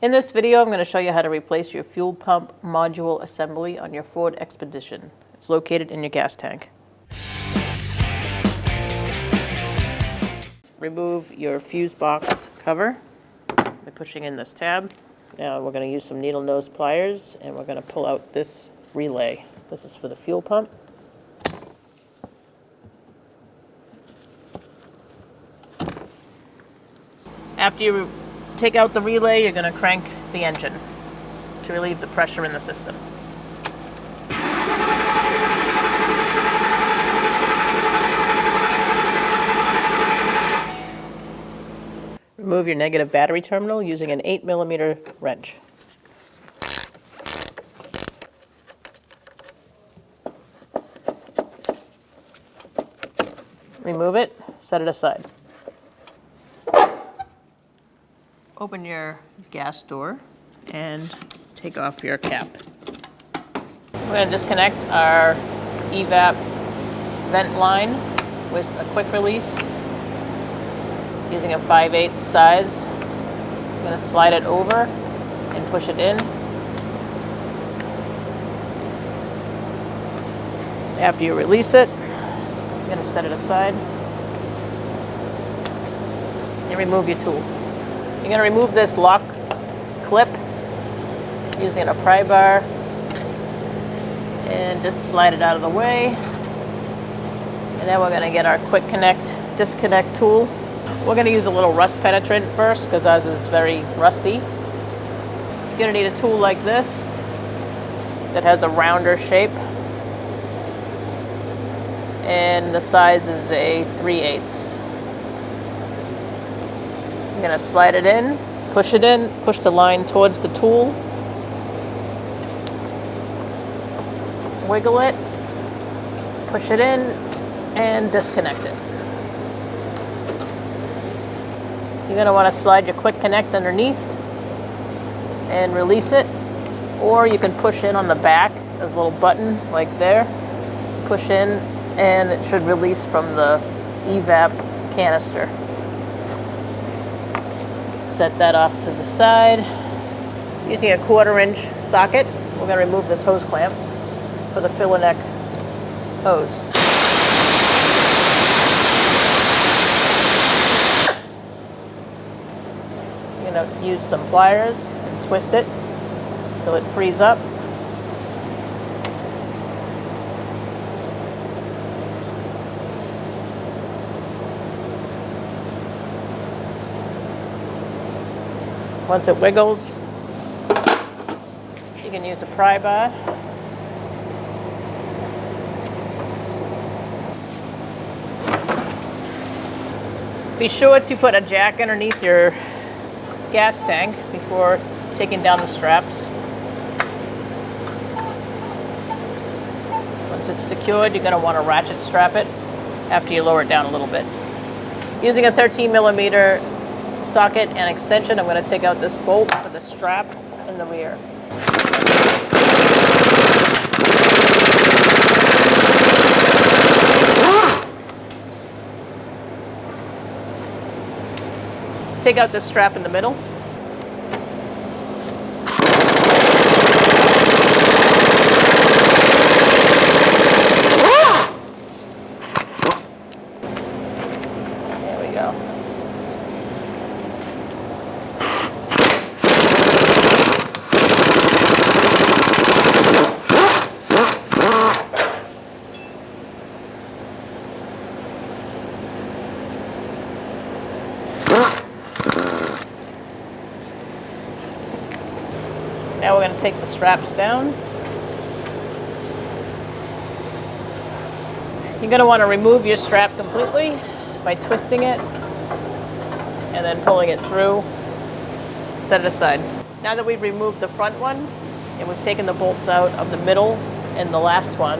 In this video, I'm going to show you how to replace your fuel pump module assembly on your Ford Expedition. It's located in your gas tank. Remove your fuse box cover by pushing in this tab. Now we're going to use some needle nose pliers and we're going to pull out this relay. This is for the fuel pump. After you take out the relay, you're going to crank the engine to relieve the pressure in the system. Remove your negative battery terminal using an 8mm wrench. Remove it, set it aside. Open your gas door and take off your cap. We're going to disconnect our evap vent line with a quick release using a 5/8 size. I'm going to slide it over and push it in. After you release it, you're going to set it aside and remove your tool. You're going to remove this lock clip using a pry bar and just slide it out of the way. And then we're going to get our quick connect disconnect tool. We're going to use a little rust penetrant first because ours is very rusty. You're going to need a tool like this that has a rounder shape. And the size is a 3/8. I'm going to slide it in, push the line towards the tool, wiggle it, push it in, and disconnect it. You're going to want to slide your quick connect underneath and release it, or you can push in on the back. There's a little button like there. Push in, and it should release from the evap canister. Set that off to the side. Using a 1/4-inch socket, we're going to remove this hose clamp for the filler neck hose. You're going to use some pliers and twist it until it frees up. Once it wiggles, you can use a pry bar. Be sure to put a jack underneath your gas tank before taking down the straps. Once it's secured, you're going to want to ratchet strap it after you lower it down a little bit. Using a 13mm socket and extension, I'm going to take out this bolt for the strap in the rear. Take out this strap in the middle. There we go. Now we're going to take the straps down. You're going to want to remove your strap completely by twisting it and then pulling it through. Set it aside. Now that we've removed the front one and we've taken the bolts out of the middle and the last one,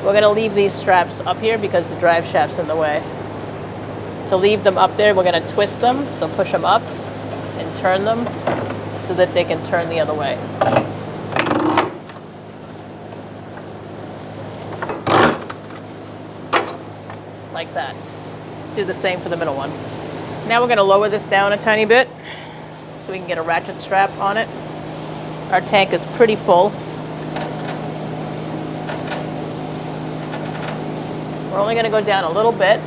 we're going to leave these straps up here because the drive shaft's in the way. To leave them up there, we're going to twist them, so push them up and turn them so that they can turn the other way. Like that. Do the same for the middle one. Now we're going to lower this down a tiny bit so so we can get a ratchet strap on it. Our tank is pretty full. We're only going to go down a little bit,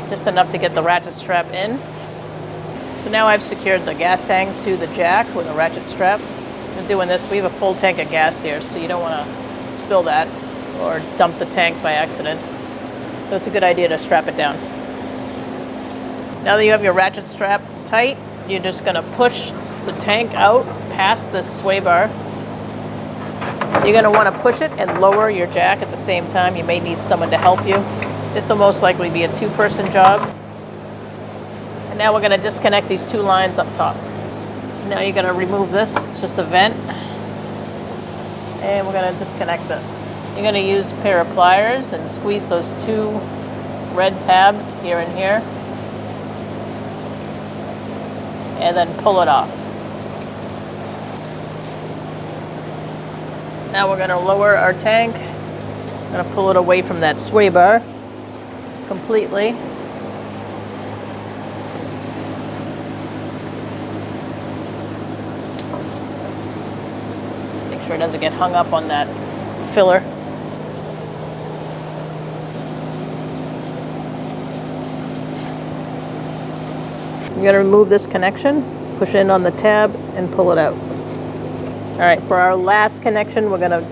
just enough to get the ratchet strap in. So now I've secured the gas tank to the jack with a ratchet strap. And doing this, we have a full tank of gas here, so you don't want to spill that or dump the tank by accident. So it's a good idea to strap it down. Now that you have your ratchet strap tight, you're just going to push the tank out past this sway bar. You're going to want to push it and lower your jack at the same time. You may need someone to help you. This will most likely be a two-person job. And now we're going to disconnect these two lines up top. Now you're going to remove this. It's just a vent. And we're going to disconnect this. You're going to use a pair of pliers and squeeze those two red tabs here and here. And then pull it off. Now we're going to lower our tank. I'm going to pull it away from that sway bar completely. Make sure it doesn't get hung up on that filler. You're going to remove this connection, push in on the tab, and pull it out. All right, for our last connection, we're going to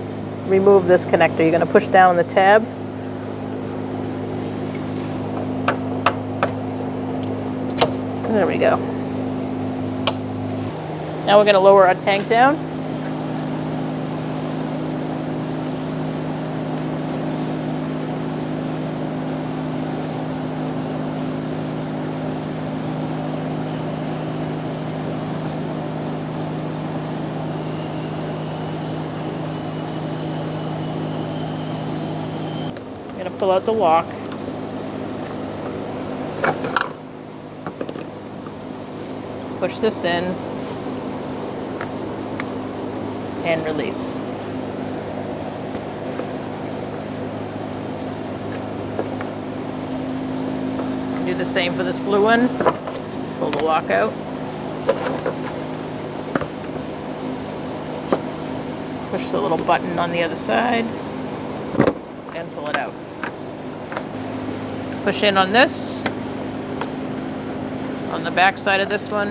remove this connector. You're going to push down the tab. There we go. Now we're going to lower our tank down. I'm going to pull out the lock. Push this in and release. Do the same for this blue one. Pull the lock out. Push the little button on the other side and pull it out. Push in on this, on the back side of this one,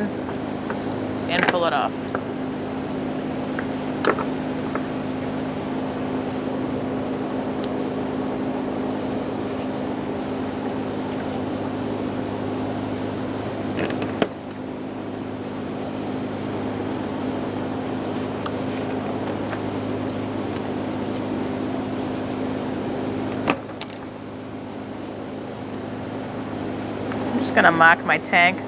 and pull it off. I'm just going to mark my tank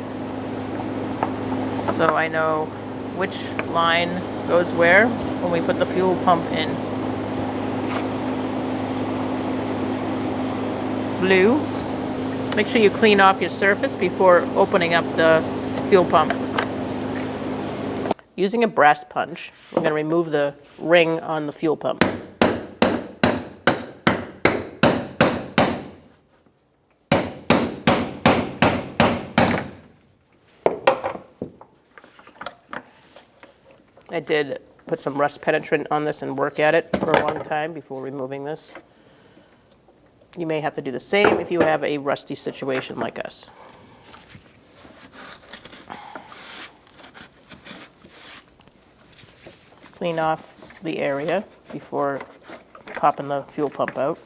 so I know which line goes where when we put the fuel pump in. Blue. Make sure you clean off your surface before opening up the fuel pump. Using a brass punch, we're going to remove the ring on the fuel pump. I did put some rust penetrant on this and work at it for a long time before removing this. You may have to do the same if you have a rusty situation like us. Clean off the area before popping the fuel pump out.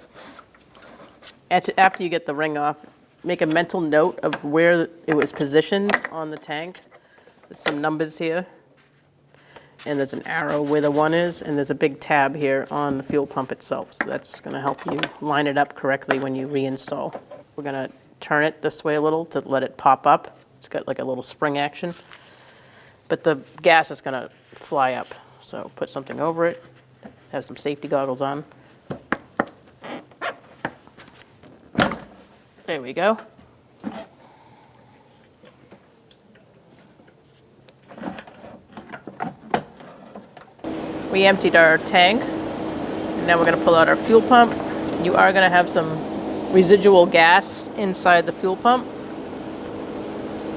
After you get the ring off, make a mental note of where it was positioned on the tank. There's some numbers here. And there's an arrow where the one is, and there's a big tab here on the fuel pump itself. So that's going to help you line it up correctly when you reinstall. We're going to turn it this way a little to let it pop up. It's got like a little spring action. But the gas is going to fly up. So put something over it. Have some safety goggles on. There we go. We emptied our tank, and now we're going to pull out our fuel pump. You are going to have some residual gas inside the fuel pump,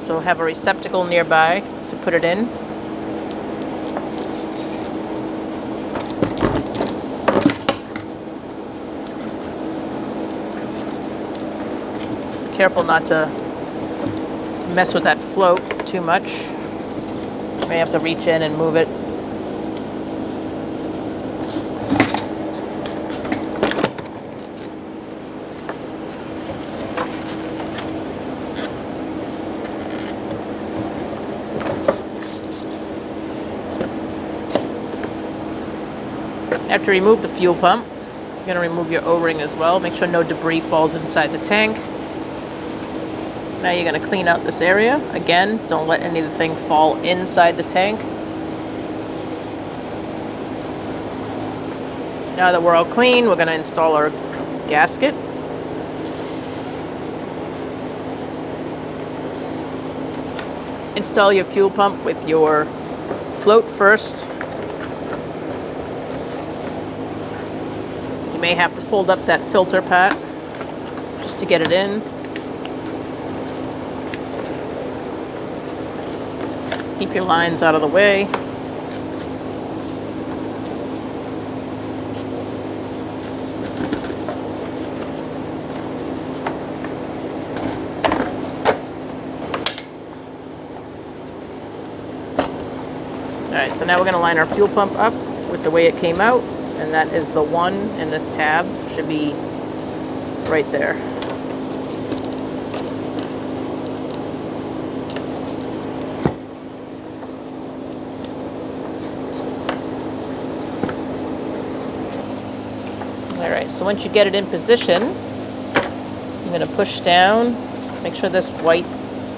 so have a receptacle nearby to put it in. Careful not to mess with that float too much. You may have to reach in and move it. After you remove the fuel pump, you're going to remove your O-ring as well. Make sure no debris falls inside the tank. Now you're going to clean out this area. Again, don't let anything fall inside the tank. Now that we're all clean, we're going to install our gasket. Install your fuel pump with your float first. You may have to fold up that filter part just to get it in. Keep your lines out of the way. Alright, so now we're going to line our fuel pump up with the way it came out, and that is the one in this tab. Should be right there. Alright, so once you get it in position, I'm going to push down, make sure this white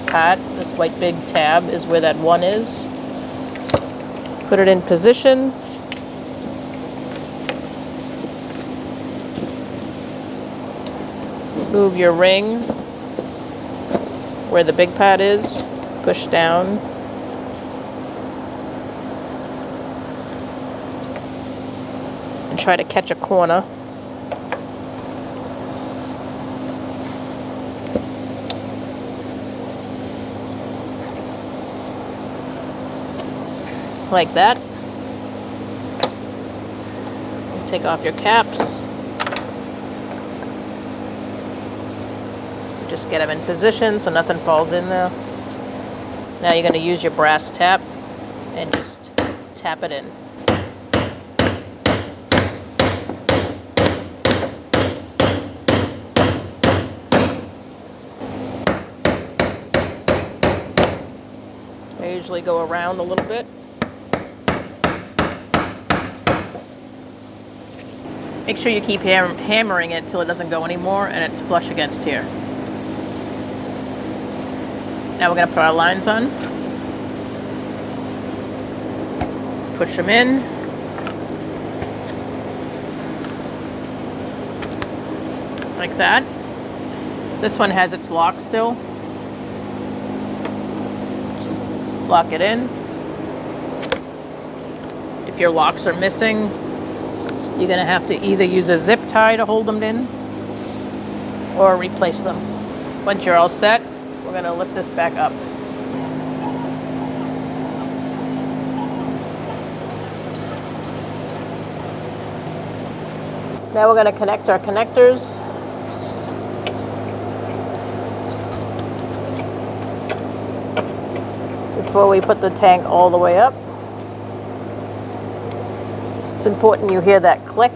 part, this white big tab is where that one is. Put it in position. Move your ring where the big pad is. Push down. And try to catch a corner. Like that. Take off your caps. Just get them in position so nothing falls in there. Now you're going to use your brass tap and just tap it in. I usually go around a little bit. Make sure you keep hammering it till it doesn't go anymore and it's flush against here. Now we're going to put our lines on. Push them in. Like that. This one has its lock still. Lock it in. If your locks are missing, you're going to have to either use a zip tie to hold them in or replace them. Once you're all set, we're going to lift this back up. Now we're going to connect our connectors. Before we put the tank all the way up. It's important you hear that click.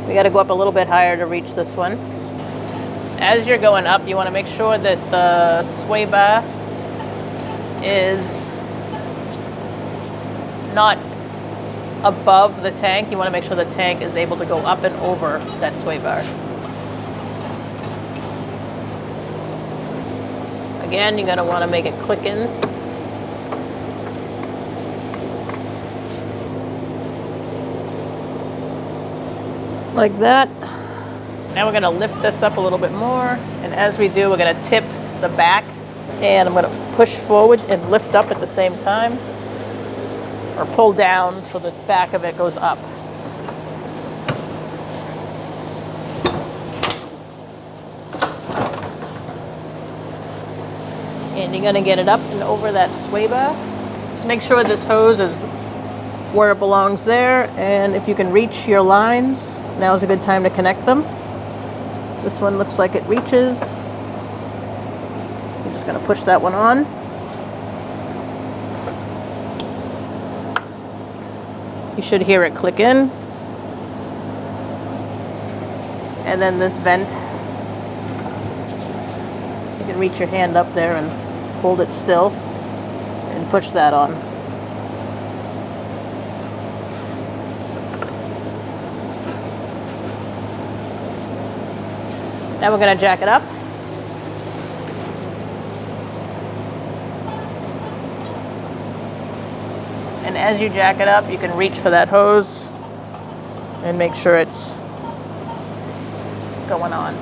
We got to go up a little bit higher to reach this one. As you're going up, you want to make sure that the sway bar is not above the tank. You want to make sure the tank is able to go up and over that sway bar. Again, you're going to want to make it click in. Like that. Now we're going to lift this up a little bit more, and as we do, we're going to tip the back, and I'm going to push forward and lift up at the same time, or pull down so the back of it goes up. And you're going to get it up and over that sway bar. So make sure this hose is where it belongs there, and if you can reach your lines, now is a good time to connect them. This one looks like it reaches. I'm just going to push that one on. You should hear it click in. And then this vent, you can reach your hand up there and hold it still and push that on. Now we're going to jack it up. And as you jack it up, you can reach for that hose and make sure it's going on.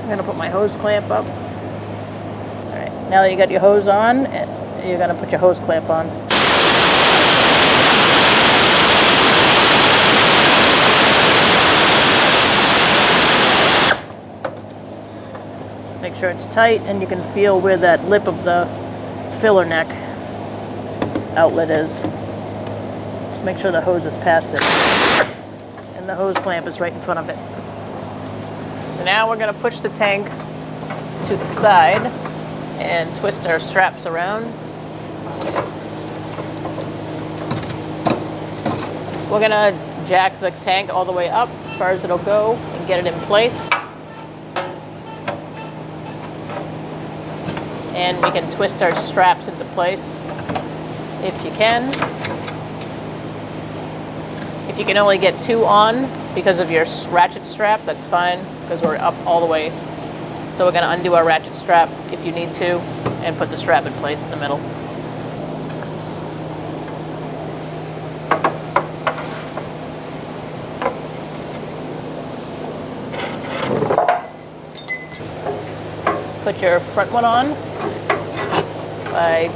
I'm going to put my hose clamp up. All right, now that you got your hose on, you're going to put your hose clamp on. Make sure it's tight, and you can feel where that lip of the filler neck outlet is. Just make sure the hose is past it. And the hose clamp is right in front of it. So now we're going to push the tank to the side and twist our straps around. We're going to jack the tank all the way up as far as it'll go and get it in place. And we can twist our straps into place if you can. If you can only get 2 on because of your ratchet strap, that's fine, because we're up all the way. So we're going to undo our ratchet strap if you need to and put the strap in place in the middle. Put your front one on by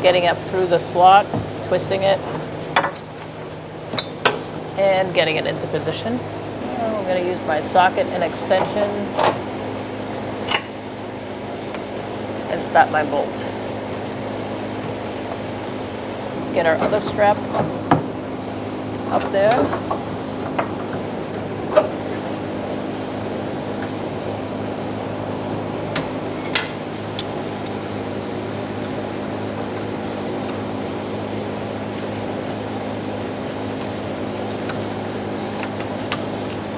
getting up through the slot, twisting it, and getting it into position. Now I'm going to use my socket and extension and stop my bolt. Let's get our other strap up there.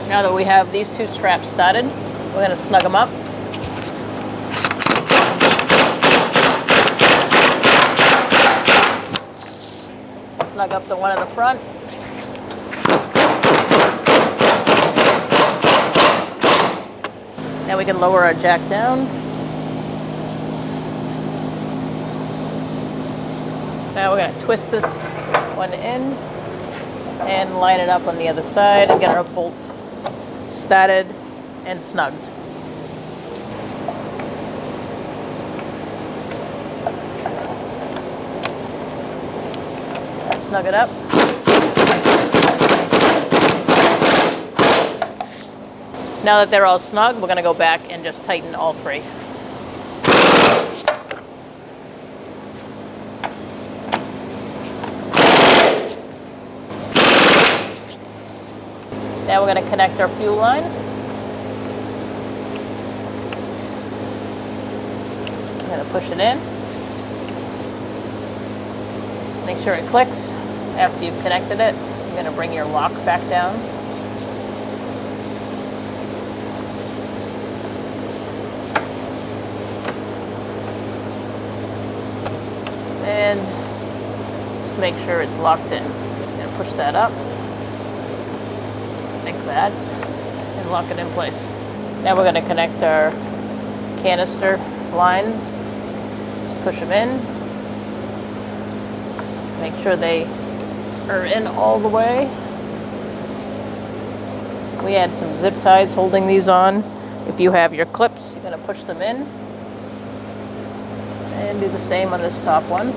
Now that we have these 2 straps started, we're going to snug them up. Snug up the one in the front. Now we can lower our jack down. Now we're going to twist this one in and line it up on the other side and get our bolt started and snugged. Snug it up. Now that they're all snug, we're going to go back and just tighten all 3. Now we're going to connect our fuel line. I'm going to push it in. Make sure it clicks. After you've connected it, you're going to bring your lock back down. And just make sure it's locked in. I'm going to push that up. Like that, and lock it in place. Now we're going to connect our canister lines. Just push them in. Make sure they are in all the way. We had some zip ties holding these on. If you have your clips, you're going to push them in. And do the same on this top one.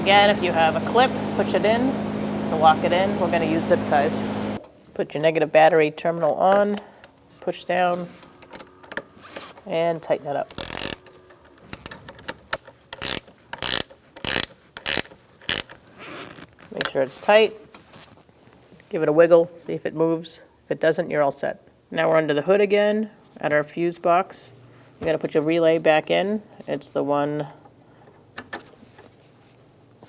again, if you have a clip, push it in to lock it in. We're going to use zip ties. Put your negative battery terminal on, push down, and tighten it up. Make sure it's tight. Give it a wiggle, see if it moves. If it doesn't, you're all set. Now we're under the hood again at our fuse box. You got to put your relay back in. It's the one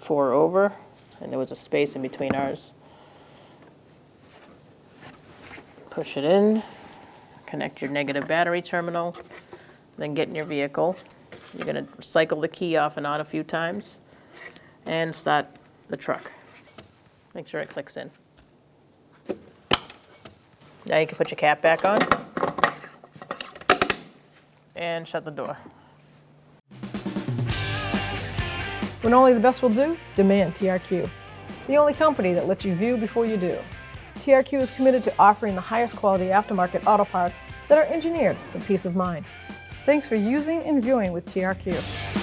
4 over, and there was a space in between ours. Push it in, connect your negative battery terminal, then get in your vehicle. You're going to cycle the key off and on a few times and start the truck. Make sure it clicks in. Now you can put your cap back on and shut the door. When only the best will do, demand TRQ. The only company that lets you view before you do. TRQ is committed to offering the highest quality aftermarket auto parts that are engineered for peace of mind. Thanks for using and viewing with TRQ.